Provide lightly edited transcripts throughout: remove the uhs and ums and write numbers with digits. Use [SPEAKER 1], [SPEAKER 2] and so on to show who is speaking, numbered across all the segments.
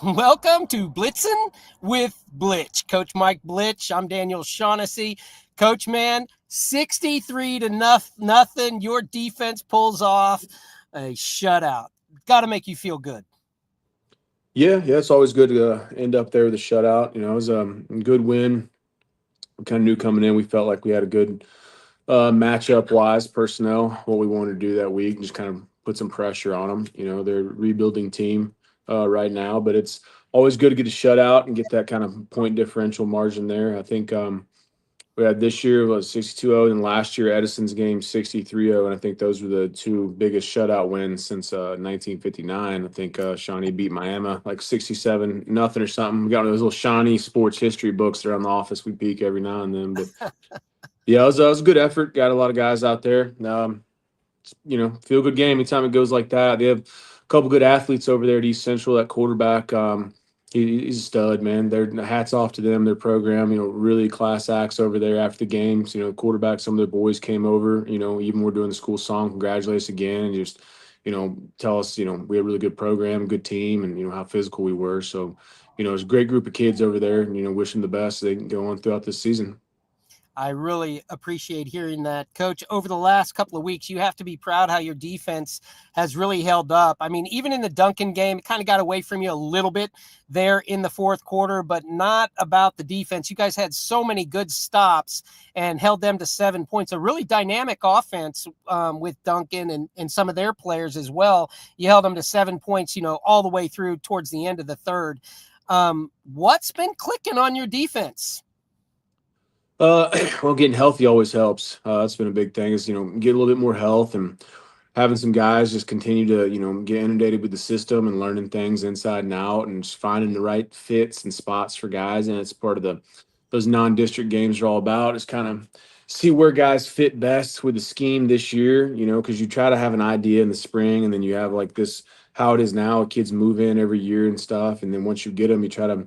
[SPEAKER 1] Welcome to Blitzin with Blitch. Coach Mike Blitch. I'm Daniel Shaughnessy. Coach, man, 63 to nothing. Your defense pulls off a shutout. Got to make you feel good.
[SPEAKER 2] Yeah, it's always good to end up there with a shutout. It was a good win. We kind of knew coming in, we felt like we had a good matchup wise personnel, what we wanted to do that week, and just kind of put some pressure on them. They're a rebuilding team right now, but it's always good to get a shutout and get that kind of point differential margin there. I think we had this year was 62-0, and last year Edison's game 63-0, and I think those were the two biggest shutout wins since 1959. I think Shawnee beat Miami like 67 nothing or something. We got one of those little Shawnee sports history books around the office. We peek every now and then, but yeah, it was a good effort. Got a lot of guys out there. Feel good game anytime it goes like that. They have a couple good athletes over there at East Central. That quarterback, he's a stud, man. Their hats off to them, their program. Really class acts over there after the games. Quarterback. Some of their boys came over. Even we're doing the school song. Congratulate us again, and just tell us we have a really good program, good team, and how physical we were. So it's a great group of kids over there, and wish them the best. They can go on throughout this season.
[SPEAKER 1] I really appreciate hearing that. Coach, over the last couple of weeks, you have to be proud how your defense has really held up. I mean, even in the Duncan game, it kind of got away from you a little bit there in the fourth quarter, but not about the defense. You guys had so many good stops and held them to 7 points. A really dynamic offense with Duncan and some of their players as well. You held them to 7 points, all the way through towards the end of the third. What's been clicking on your defense?
[SPEAKER 2] Well, getting healthy always helps. That's been a big thing. Is get a little bit more health and having some guys just continue to get inundated with the system and learning things inside and out and just finding the right fits and spots for guys. And it's part of those non-district games are all about is kind of see where guys fit best with the scheme this year. Because you try to have an idea in the spring and then you have like this how it is now. Kids move in every year and stuff, and then once you get them, you try to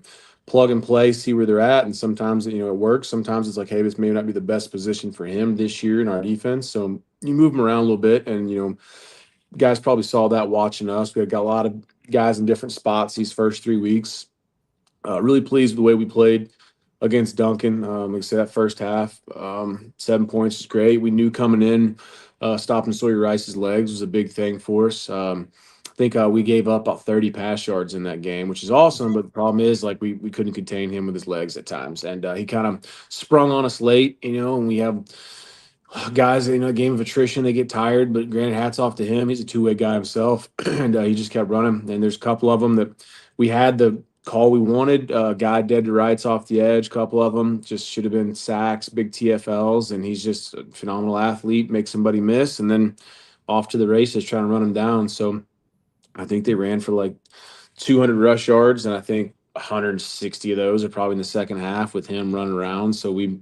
[SPEAKER 2] plug and play, see where they're at. And sometimes, it works. Sometimes it's like, hey, this may not be the best position for him this year in our defense. So you move him around a little bit. And, guys probably saw that watching us. We got a lot of guys in different spots these first 3 weeks. Really pleased with the way we played against Duncan. Like I said, that first half, 7 points is great. We knew coming in, stopping Sawyer Rice's legs was a big thing for us. I think we gave up about 30 pass yards in that game, which is awesome. But the problem is, like, we couldn't contain him with his legs at times. And he kind of sprung on us late, and we have guys in a game of attrition, they get tired. But granted, hats off to him. He's a two-way guy himself. And he just kept running. And there's a couple of them that we had the call we wanted. Guy dead to rights off the edge. A couple of them just should have been sacks, big TFLs. And he's just a phenomenal athlete, makes somebody miss. And then off to the races trying to run him down. So I think they ran for like 200 rush yards, and I think 160 of those are probably in the second half with him running around. So we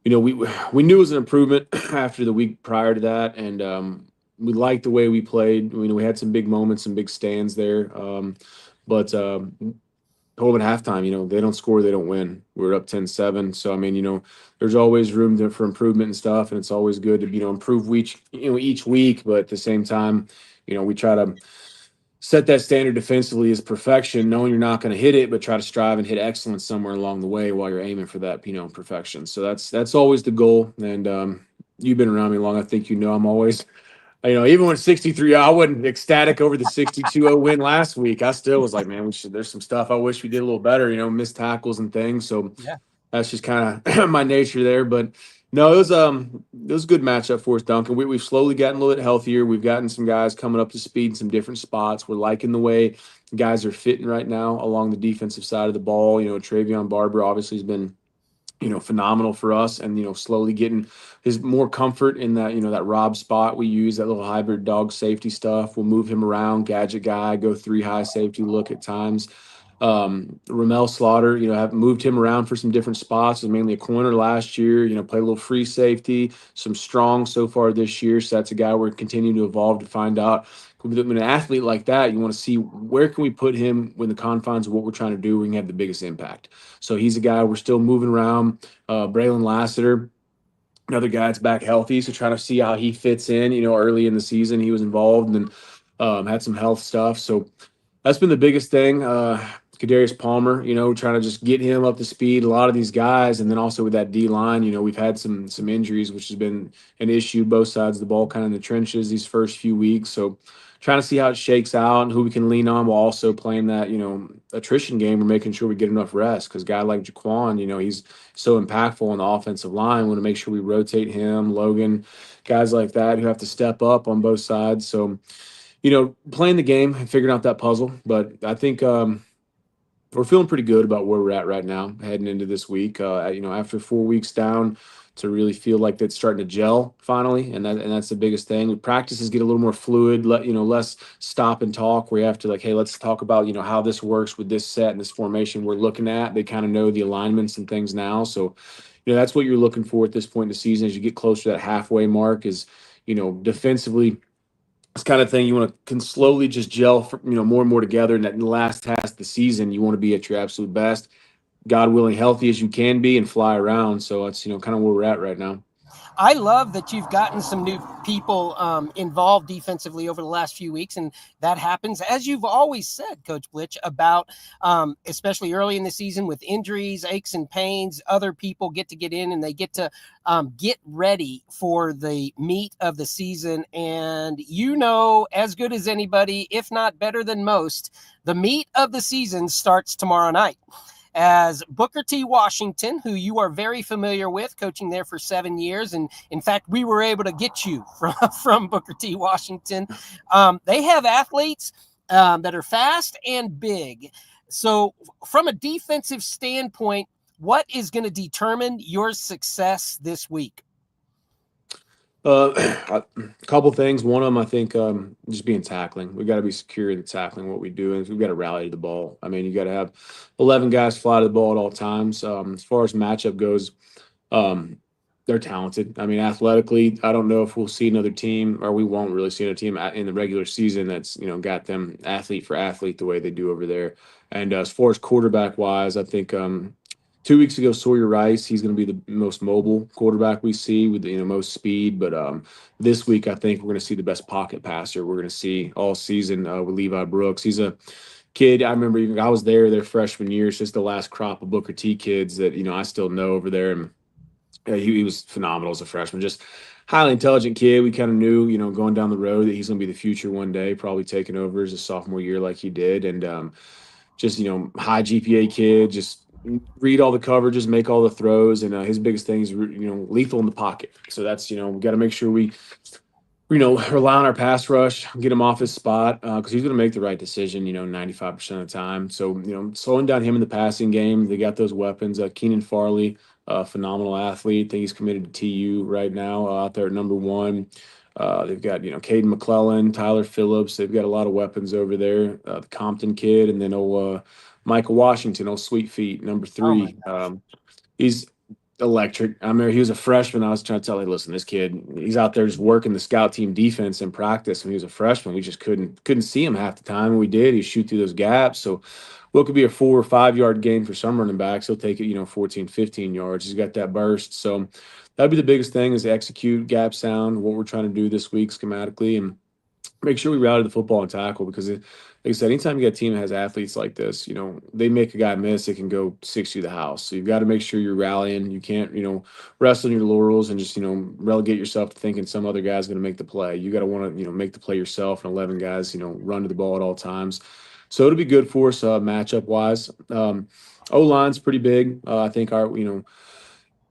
[SPEAKER 2] knew it was an improvement after the week prior to that, and we liked the way we played. We had some big moments, some big stands there, but told them at halftime, they don't score, they don't win. We're up 10-7. So, I mean, there's always room for improvement and stuff. And it's always good to, improve each week. But at the same time, we try to set that standard defensively as perfection, knowing you're not going to hit it, but try to strive and hit excellence somewhere along the way while you're aiming for that, perfection. So that's always the goal. And you've been around me long. I think I'm always, even when 63, I wasn't ecstatic over the 62-0 win last week. I still was like, man, there's some stuff I wish we did a little better, missed tackles and things. So
[SPEAKER 1] Yeah.
[SPEAKER 2] that's just kind of my nature there. But no, it was a good matchup for us, Duncan. We've slowly gotten a little bit healthier. We've gotten some guys coming up to speed in some different spots. We're liking the way guys are fitting right now along the defensive side of the ball. Travion Barber obviously has been phenomenal for us, and slowly getting his more comfort in that that Rob spot we use, that little hybrid dog safety stuff. We'll move him around, gadget guy, go three high safety look at times. Ramel Slaughter, have moved him around for some different spots. Was mainly a corner last year, played a little free safety, some strong so far this year. So that's a guy we're continuing to evolve to find out. When an athlete like that, you want to see where can we put him when the confines of what we're trying to do, we can have the biggest impact. So he's a guy we're still moving around. Braylon Lassiter, another guy that's back healthy. So trying to see how he fits in. Early in the season, he was involved and had some health stuff. So that's been the biggest thing. Kadarius Palmer, trying to just get him up to speed. A lot of these guys, and then also with that D line, we've had some injuries, which has been an issue. Both sides of the ball, kind of in the trenches these first few weeks. So, trying to see how it shakes out and who we can lean on, while also playing that attrition game or making sure we get enough rest. Because a guy like Jaquan, he's so impactful on the offensive line. We want to make sure we rotate him, Logan, guys like that who have to step up on both sides. So, playing the game and figuring out that puzzle. But I think. We're feeling pretty good about where we're at right now heading into this week. After 4 weeks down, to really feel like that's starting to gel finally, and that's the biggest thing. Practices get a little more fluid, less stop and talk. Where you have to like, hey, let's talk about how this works with this set and this formation we're looking at. They kind of know the alignments and things now, so that's what you're looking for at this point in the season as you get closer to that halfway mark. Is defensively, this kind of thing you want to can slowly just gel more and more together. And that in the last half of the season, you want to be at your absolute best, God willing, healthy as you can be, and fly around. So it's kind of where we're at right now.
[SPEAKER 1] I love that you've gotten some new people involved defensively over the last few weeks, and that happens, as you've always said, Coach Blitch, about especially early in the season with injuries, aches and pains, other people get in and they get to get ready for the meat of the season. And as good as anybody, if not better than most, the meat of the season starts tomorrow night, as Booker T. Washington, who you are very familiar with, coaching there for 7 years. And in fact, we were able to get you from Booker T. Washington. They have athletes that are fast and big. So from a defensive standpoint, what is going to determine your success this week?
[SPEAKER 2] A couple things. One of them, I think, just being tackling. We got to be secure in the tackling what we do, and we've got to rally the ball. I mean, you got to have 11 guys fly to the ball at all times. As far as matchup goes, um, they're talented. I mean, athletically, I don't know if we'll see another team, or we won't really see another team in the regular season that's got them athlete for athlete the way they do over there. And as far as quarterback wise, I think 2 weeks ago, Sawyer Rice, he's going to be the most mobile quarterback we see with the most speed. But this week, I think we're going to see the best pocket passer we're going to see all season with Levi Brooks. He's a kid. I remember even I was their freshman year. It's just the last crop of Booker T kids that I still know over there, and he was phenomenal as a freshman. Just highly intelligent kid. We kind of knew going down the road that he's going to be the future one day, probably taking over as a sophomore year like he did, and just high GPA kid, just read all the coverages, make all the throws, and his biggest thing is lethal in the pocket. So that's we got to make sure we rely on our pass rush, get him off his spot because he's going to make the right decision 95% of the time. So slowing down him in the passing game. They got those weapons. Keenan Farley, phenomenal athlete. I think he's committed to TU right now out there at number 1. They've got Caden McClellan, Tyler Phillips. They've got a lot of weapons over there. The Compton kid, and then Michael Washington, Sweet Feet, number 3. He's electric. I remember he was a freshman. I was trying to tell him, listen, this kid, he's out there just working the scout team defense in practice. When he was a freshman, we just couldn't see him half the time. And we did. He'd shoot through those gaps. So what could be a 4 or 5 yard gain for some running backs, he'll take it 14, 15 yards. He's got that burst. So that'd be the biggest thing, is execute gap sound, what we're trying to do this week schematically, and make sure we rally the football and tackle. Because like I said, anytime you got a team that has athletes like this, they make a guy miss, it can go 60 to the house. So you've got to make sure you're rallying. You can't, rest on your laurels and just, relegate yourself to thinking some other guy's going to make the play. You got to want to, make the play yourself, and 11 guys, run to the ball at all times. So it'll be good for us matchup wise. O-line's pretty big. I think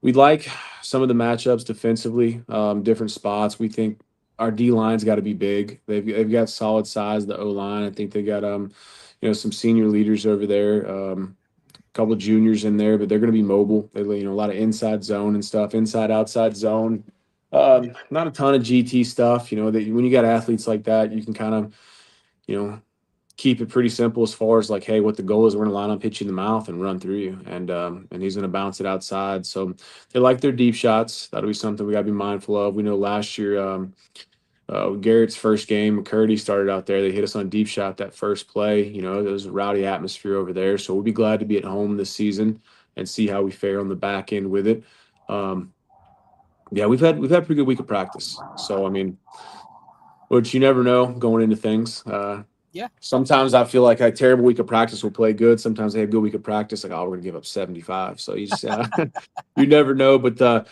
[SPEAKER 2] we'd like some of the matchups defensively, different spots. We think our D line's got to be big. They've got solid size. The O line, I think they got some senior leaders over there, a couple of juniors in there, but they're going to be mobile. They a lot of inside zone and stuff, inside outside zone. Not a ton of GT stuff. That when you got athletes like that, you can kind of keep it pretty simple as far as like, hey, what the goal is. We're going to line up, hit you in the mouth, and run through you, and he's going to bounce it outside. So they like their deep shots. That'll be something we got to be mindful of. We know last year. Garrett's first game, McCurdy started out there. They hit us on deep shot that first play. There was a rowdy atmosphere over there. So we'll be glad to be at home this season and see how we fare on the back end with it. We've had a pretty good week of practice. So I mean, which you never know going into things.
[SPEAKER 1] Yeah.
[SPEAKER 2] Sometimes I feel like a terrible week of practice will play good. Sometimes they have a good week of practice, like, oh, we're gonna give up 75. So you just you never know. But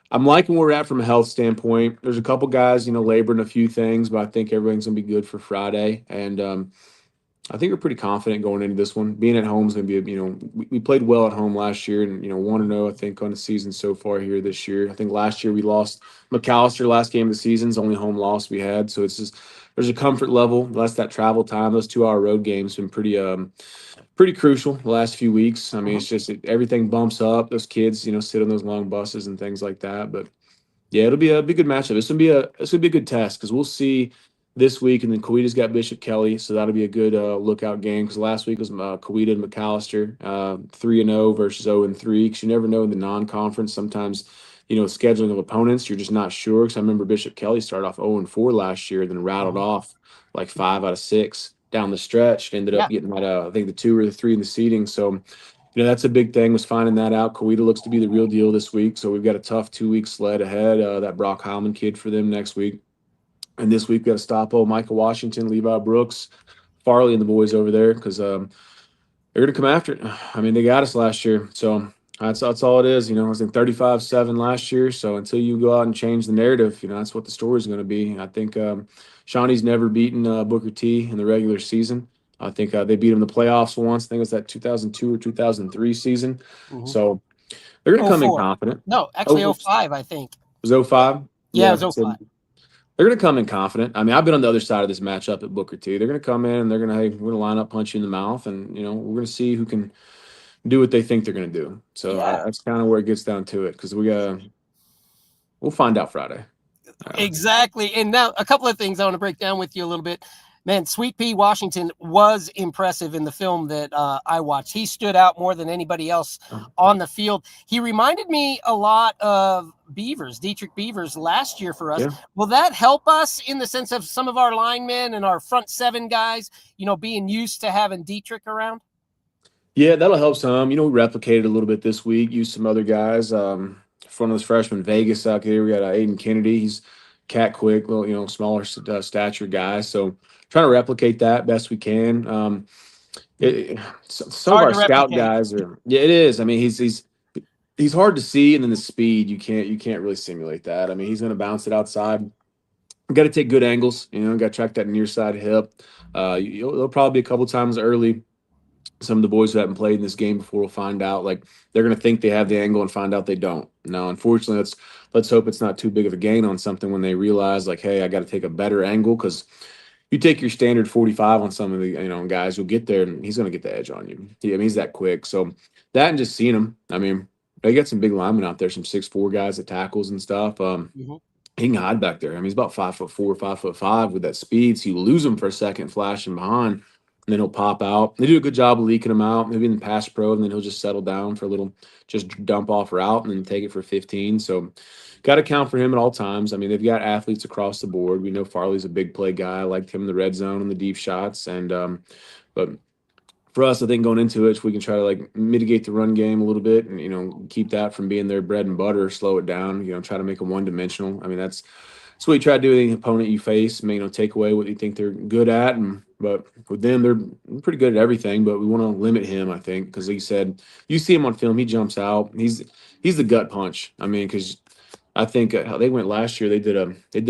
[SPEAKER 2] I'm liking where we're at from a health standpoint. There's a couple guys, laboring a few things, but I think everything's gonna be good for Friday. And I think we're pretty confident going into this one. Being at home is going to be, we played well at home last year, and 1-0, I think, on the season so far here this year. I think last year we lost McAllister last game of the season, is the only home loss we had. So it's just there's a comfort level. Less that travel time, those 2-hour road games been pretty crucial the last few weeks. I mean,
[SPEAKER 1] Mhm.
[SPEAKER 2] it's just everything bumps up. Those kids, sit on those long buses and things like that. But yeah, it'll be a good matchup. It's gonna be a good test because we'll see this week, and then Coeita's got Bishop Kelly, so that'll be a good lookout game. Because last week was Coeita and McAllister, 3-0 versus 0-3. Because you never know in the non-conference. Sometimes, scheduling of opponents, you're just not sure. Because I remember Bishop Kelly started off 0-4 last year, then rattled
[SPEAKER 1] Mhm.
[SPEAKER 2] off like 5 out of 6 down the stretch. Ended up
[SPEAKER 1] Yeah.
[SPEAKER 2] getting that I think the 2 or the 3 in the seeding. So that's a big thing was finding that out. Coeita looks to be the real deal this week. So we've got a tough 2 week sled ahead. That Brock Heilman kid for them next week. And this week we got to stop Micah Washington, Levi Brooks, Farley, and the boys over there because they're going to come after it. I mean, they got us last year. So that's all it is. I was in 35-7 last year. So until you go out and change the narrative, that's what the story is going to be. I think Shawnee's never beaten Booker T in the regular season. I think they beat him in the playoffs once. I think it was that 2002 or 2003 season.
[SPEAKER 1] Mhm.
[SPEAKER 2] So they're going to
[SPEAKER 1] Oh
[SPEAKER 2] come in
[SPEAKER 1] 04.
[SPEAKER 2] confident.
[SPEAKER 1] No,
[SPEAKER 2] Oh,
[SPEAKER 1] actually
[SPEAKER 2] it
[SPEAKER 1] 05, I think.
[SPEAKER 2] was 05?
[SPEAKER 1] Yeah, it
[SPEAKER 2] Yeah.
[SPEAKER 1] was
[SPEAKER 2] So
[SPEAKER 1] 05.
[SPEAKER 2] they're going to come in confident. I mean, I've been on the other side of this matchup at Booker T. They're going to come in and they're going to, hey, we're going to line up, punch you in the mouth, and, we're going to see who can do what they think they're going to do. So
[SPEAKER 1] Yeah.
[SPEAKER 2] that's kind of where it gets down to it because we'll find out Friday.
[SPEAKER 1] Exactly. And now a couple of things I want to break down with you a little bit. Man, Sweet Pea Washington was impressive in the film that I watched. He stood out more than anybody else on the field. He reminded me a lot of Dietrich Beavers last year for us.
[SPEAKER 2] Yeah.
[SPEAKER 1] Will that help us in the sense of some of our linemen and our front seven guys, being used to having Dietrich around?
[SPEAKER 2] Yeah, that'll help some. We replicated a little bit this week, used some other guys. Front of those freshmen, Vegas out there. We got Aiden Kennedy. He's cat quick, little, smaller stature guy. So trying to replicate that best we can.
[SPEAKER 1] It's
[SPEAKER 2] Some of
[SPEAKER 1] hard
[SPEAKER 2] our
[SPEAKER 1] to
[SPEAKER 2] scout
[SPEAKER 1] replicate.
[SPEAKER 2] guys are. Yeah, it is. I mean, he's hard to see, and then the speed you can't really simulate that. I mean, he's going to bounce it outside. Got to take good angles. Got to track that near side hip. There'll probably be a couple times early. Some of the boys who haven't played in this game before will find out like they're going to think they have the angle and find out they don't. No, unfortunately, let's hope it's not too big of a gain on something when they realize like, hey, I got to take a better angle because you take your standard 45 on some of the guys who'll get there and he's going to get the edge on you. Yeah, I mean, he's that quick. So that and just seeing him. I mean, they got some big linemen out there, some 6'4" guys that tackles and stuff.
[SPEAKER 1] Mhm.
[SPEAKER 2] He can hide back there. I mean, he's about 5'4", 5'5" with that speed. So you lose him for a second, flashing behind, and then he'll pop out. They do a good job of leaking him out, maybe in the pass pro, and then he'll just settle down for a little, just dump off route and then take it for 15. So got to count for him at all times. I mean, they've got athletes across the board. We know Farley's a big play guy. I liked him in the red zone and the deep shots. And but for us, I think going into it, if we can try to like mitigate the run game a little bit and keep that from being their bread and butter, slow it down, try to make them one dimensional. I mean, that's what you try to do with any opponent you face. I mean, take away what you think they're good at, but with them, they're pretty good at everything. But we want to limit him, I think, because like you said, you see him on film, he jumps out. He's the gut punch. I mean, because I think how they went last year, they did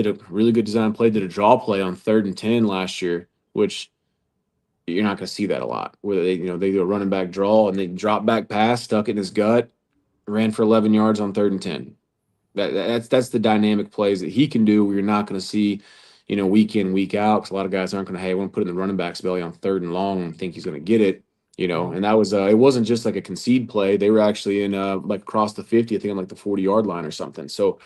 [SPEAKER 2] a really good design play, did a draw play on 3rd and 10 last year, which you're not going to see that a lot. Where they do a running back draw and they drop back pass, stuck it in his gut, ran for 11 yards on 3rd and 10. That's the dynamic plays that he can do. Where you're not going to see, week in week out. Because a lot of guys aren't going to, hey, I want to put it in the running back's belly on 3rd and long and think he's going to get it.
[SPEAKER 1] Mhm.
[SPEAKER 2] And that was it wasn't just like a concede play. They were actually in like across the 50, I think on like the 40-yard line or something. So,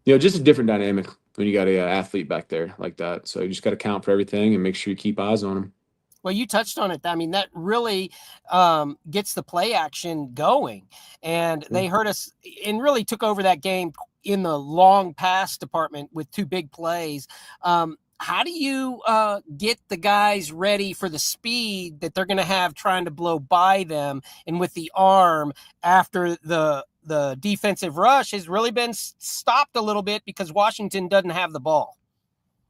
[SPEAKER 2] just a different dynamic when you got a athlete back there like that. So you just got to count for everything and make sure you keep eyes on him.
[SPEAKER 1] Well, you touched on it. I mean, that really gets the play action going. And they hurt us and really took over that game in the long pass department with 2 big plays. How do you get the guys ready for the speed that they're going to have trying to blow by them and with the arm after the defensive rush has really been stopped a little bit because Washington doesn't have the ball?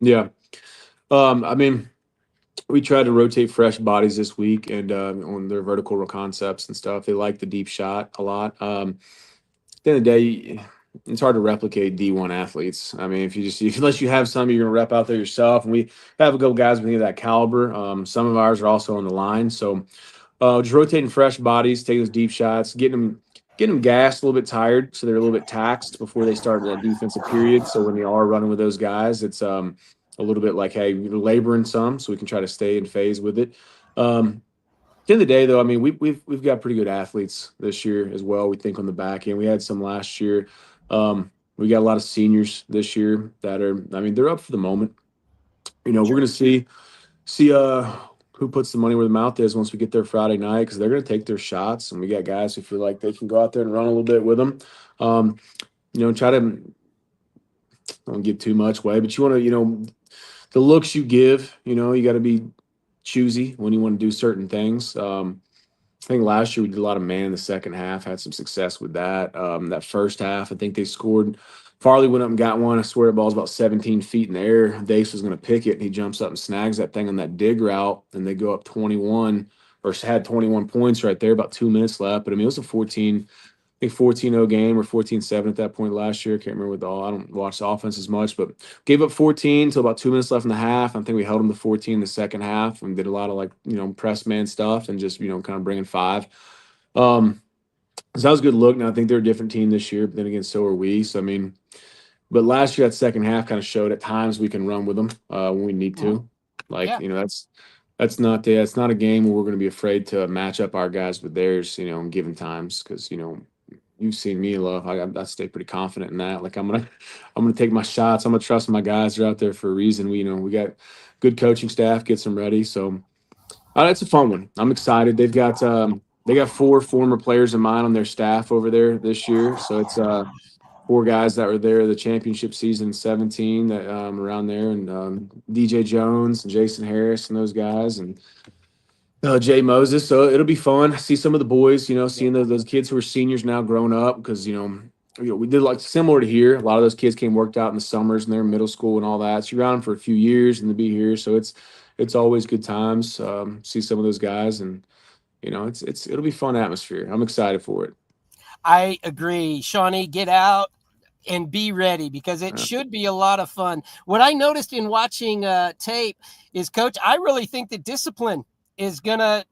[SPEAKER 2] Yeah. I mean, we tried to rotate fresh bodies this week and on their vertical concepts and stuff. They like the deep shot a lot. At the end of the day, it's hard to replicate D1 athletes. I mean, if you just unless you have some, you're gonna rep out there yourself. And we have a couple guys with that caliber. Some of ours are also on the line, so just rotating fresh bodies, taking those deep shots, getting them gassed, a little bit tired, so they're a little bit taxed before they start that defensive period. So when they are running with those guys, it's a little bit like, hey, we're laboring some, so we can try to stay in phase with it. At the end of the day, though, I mean, we've got pretty good athletes this year as well. We think on the back end, we had some last year. We got a lot of seniors this year that are, I mean, they're up for the moment. We're gonna see who puts the money where the mouth is once we get there Friday night, because they're gonna take their shots, and we got guys who feel like they can go out there and run a little bit with them. Um, Try to don't give too much away, but you want to, the looks you give, you got to be choosy when you want to do certain things. I think last year we did a lot of man in the second half, had some success with that. That first half, I think they scored. Farley went up and got one. I swear the ball's about 17 feet in the air. Dace was going to pick it, and he jumps up and snags that thing on that dig route, and they go up 21 or had 21 points right there, about 2 minutes left. But I mean, it was a 14, I think 14-0 game or 14-7 at that point last year. I can't remember with all. I don't watch the offense as much, but gave up 14 till about 2 minutes left in the half. I think we held them to 14 in the second half and did a lot of press man stuff and just kind of bringing five. So that was a good look. Now I think they're a different team this year, but then again, so are we. So I mean, but last year that second half kind of showed at times we can run with them when we need to. Like
[SPEAKER 1] Yeah.
[SPEAKER 2] that's not a game where we're going to be afraid to match up our guys with theirs, in given times, because you've seen me, love. I stay pretty confident in that. Like I'm gonna take my shots. I'm gonna trust my guys. They're out there for a reason. We got good coaching staff, gets them ready. So it's a fun one. I'm excited. They got 4 former players of mine on their staff over there this year. So it's 4 guys that were there the championship season 17 that around there, and DJ Jones and Jason Harris and those guys, and Jay Moses. So it'll be fun. See some of the boys, seeing those kids who are seniors now grown up, because we did like similar to here. A lot of those kids came worked out in the summers and they're in middle school and all that. So you're around for a few years and to be here. So it's always good times. See some of those guys, and it'll be fun atmosphere. I'm excited for it.
[SPEAKER 1] I agree. Shawnee, get out and be ready, because it should be a lot of fun. What I noticed in watching tape is, Coach, I really think that discipline is going to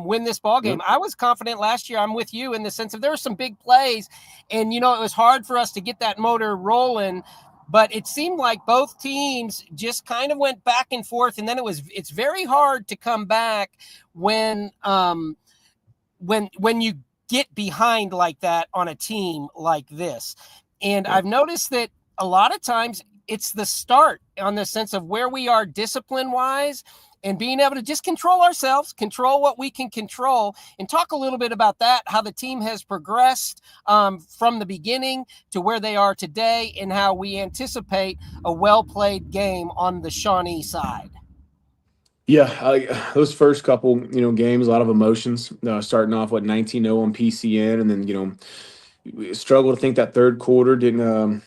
[SPEAKER 1] win this ball game. I was confident last year. I'm with you in the sense of there were some big plays, and, it was hard for us to get that motor rolling. But it seemed like both teams just kind of went back and forth, and then it's very hard to come back when you get behind like that on a team like this. And I've noticed that a lot of times it's the start on the sense of where we are discipline wise and being able to just control ourselves, control what we can control, and talk a little bit about that, how the team has progressed from the beginning to where they are today, and how we anticipate a well-played game on the Shawnee side.
[SPEAKER 2] Yeah, those first couple, games, a lot of emotions. Starting off 19-0 on PCN, and then we struggled. I think that third quarter didn't.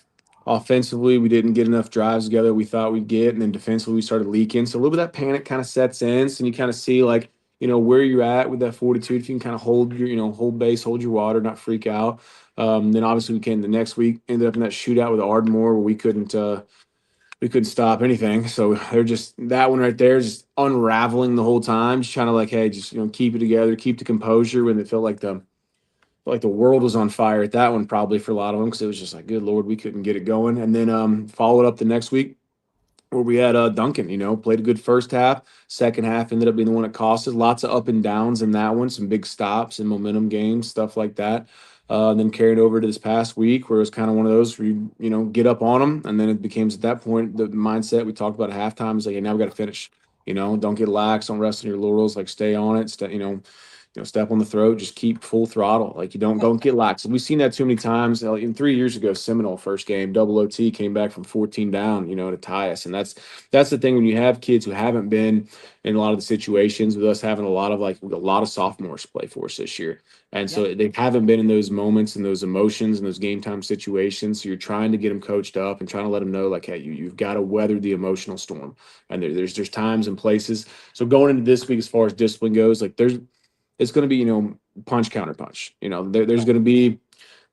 [SPEAKER 2] Offensively, we didn't get enough drives together we thought we'd get, and then defensively we started leaking. So a little bit of that panic kind of sets in, so you kind of see where you're at with that fortitude. If you can kind of hold your hold base, hold your water, not freak out. Then obviously we came the next week, ended up in that shootout with Ardmore where we couldn't stop anything. So they're just that one right there, just unraveling the whole time, just trying to hey, just keep it together, keep the composure when it felt like the world was on fire at that one, probably for a lot of them, because it was just like, good Lord, we couldn't get it going. And then followed up the next week where we had Duncan, played a good first half. Second half ended up being the one that cost us. Lots of up and downs in that one, some big stops and momentum games, stuff like that. And then carried over to this past week where it was kind of one of those where you get up on them. And then it becomes at that point, the mindset we talked about at halftime is like, hey, now we got to finish. Don't get lax, don't rest on your laurels, stay on it. step on the throat, just keep full throttle. Like you don't get lax. We've seen that too many times. In 3 years ago, Seminole first game, double OT came back from 14 down, to tie us. And that's the thing when you have kids who haven't been in a lot of the situations with us having a lot of sophomores play for us this year. And
[SPEAKER 1] Yep.
[SPEAKER 2] so they haven't been in those moments and those emotions and those game time situations. So you're trying to get them coached up and trying to let them know like, hey, you've got to weather the emotional storm. And there's times and places. So going into this week, as far as discipline goes, like it's going to be, punch counter punch. There's
[SPEAKER 1] Right.
[SPEAKER 2] going to be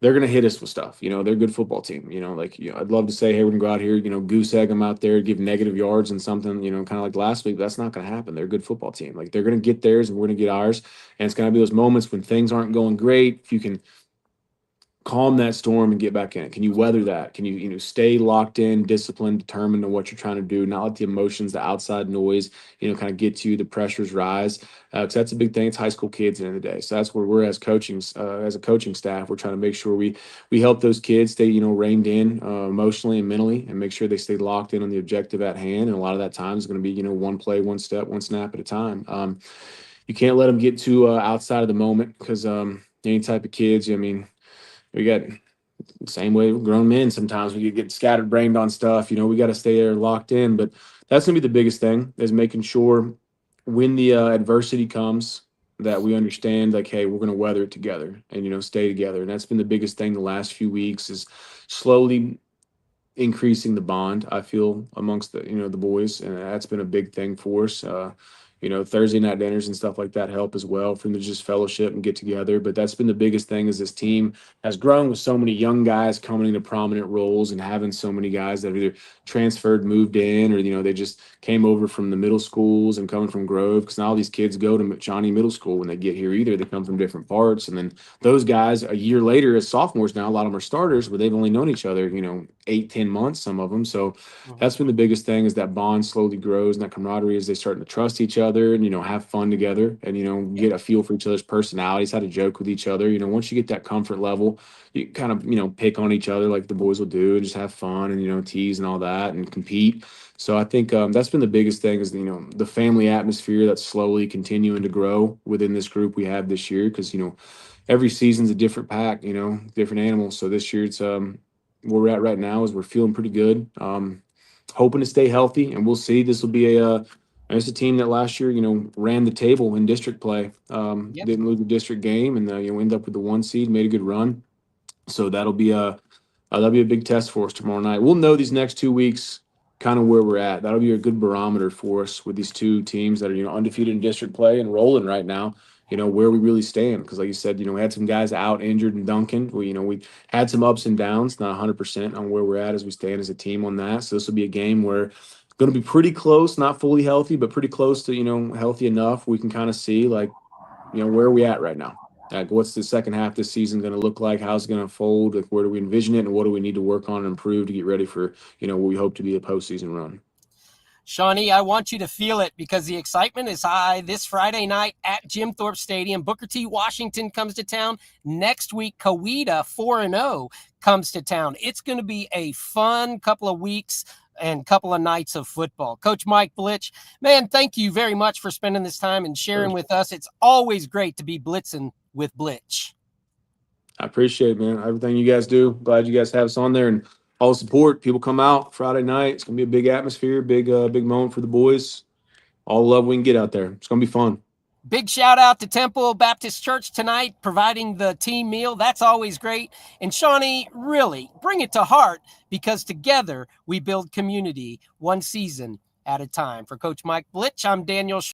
[SPEAKER 2] they're going to hit us with stuff. They're a good football team. I'd love to say, hey, we're going to go out here, goose egg them out there, give negative yards and something, kind of like last week. But that's not going to happen. They're a good football team. Like they're going to get theirs and we're going to get ours. And it's going to be those moments when things aren't going great. If you can calm that storm and get back in it? Can you weather that? Can you stay locked in, disciplined, determined to what you're trying to do, not let the emotions, the outside noise, kind of get to you, the pressures rise? Because that's a big thing. It's high school kids at the end of the day. So that's where we're as a coaching staff, we're trying to make sure we help those kids stay, reined in emotionally and mentally, and make sure they stay locked in on the objective at hand. And a lot of that time is going to be, one play, one step, one snap at a time. You can't let them get too outside of the moment because any type of kids, I mean, we got same way with grown men. Sometimes we get scattered brained on stuff. We got to stay there locked in. But that's gonna be the biggest thing is making sure when the adversity comes that we understand like, hey, we're gonna weather it together and stay together. And that's been the biggest thing the last few weeks is slowly increasing the bond I feel amongst the boys, and that's been a big thing for us. Thursday night dinners and stuff like that help as well for them to just fellowship and get together. But that's been the biggest thing is this team has grown with so many young guys coming into prominent roles and having so many guys that have either transferred, moved in, or they just came over from the middle schools and coming from Grove. Because now all these kids go to Shawnee Middle School when they get here. Either they come from different parts, and then those guys a year later as sophomores now, a lot of them are starters, but they've only known each other 8-10 months, some of them. So
[SPEAKER 1] Mhm.
[SPEAKER 2] that's been the biggest thing is that bond slowly grows and that camaraderie as they start to trust each other and have fun together and
[SPEAKER 1] Yep.
[SPEAKER 2] get a feel for each other's personalities, how to joke with each other. Once you get that comfort level, you kind of pick on each other like the boys will do and just have fun and tease and all that and compete. So I think that's been the biggest thing is the family atmosphere that's slowly continuing to grow within this group we have this year because every season's a different pack, different animals. So this year it's where we're at right now is we're feeling pretty good. Hoping to stay healthy, and we'll see. This will be it's a team that last year, ran the table in district play.
[SPEAKER 1] Yep.
[SPEAKER 2] Didn't lose the district game, and end up with the 1 seed. Made a good run, so that'll be a big test for us tomorrow night. We'll know these next 2 weeks kind of where we're at. That'll be a good barometer for us with these two teams that are undefeated in district play and rolling right now. Where we really stand because, like you said, we had some guys out injured in Duncan. We had some ups and downs, not 100% on where we're at as we stand as a team on that. So this will be a game where going to be pretty close, not fully healthy, but pretty close to healthy enough. We can kind of see like where are we at right now? Like, what's the second half this season going to look like? How's it going to unfold? Like, where do we envision it, and what do we need to work on and improve to get ready for what we hope to be a postseason run?
[SPEAKER 1] Shawnee, I want you to feel it because the excitement is high this Friday night at Jim Thorpe Stadium. Booker T. Washington comes to town. Next week, Coweta 4-0 comes to town. It's going to be a fun couple of weeks and couple of nights of football. Coach Mike Blitch, man, thank you very much for spending this time and sharing with us. It's always great to be blitzing with Blitch.
[SPEAKER 2] I appreciate it, man. Everything you guys do. Glad you guys have us on there and all the support. People come out Friday night. It's gonna be a big atmosphere, big moment for the boys. All the love we can get out there. It's gonna be fun.
[SPEAKER 1] Big shout out to Temple Baptist Church tonight, providing the team meal. That's always great. And Shawnee, really bring it to heart because together we build community one season at a time. For Coach Mike Blitch, I'm Daniel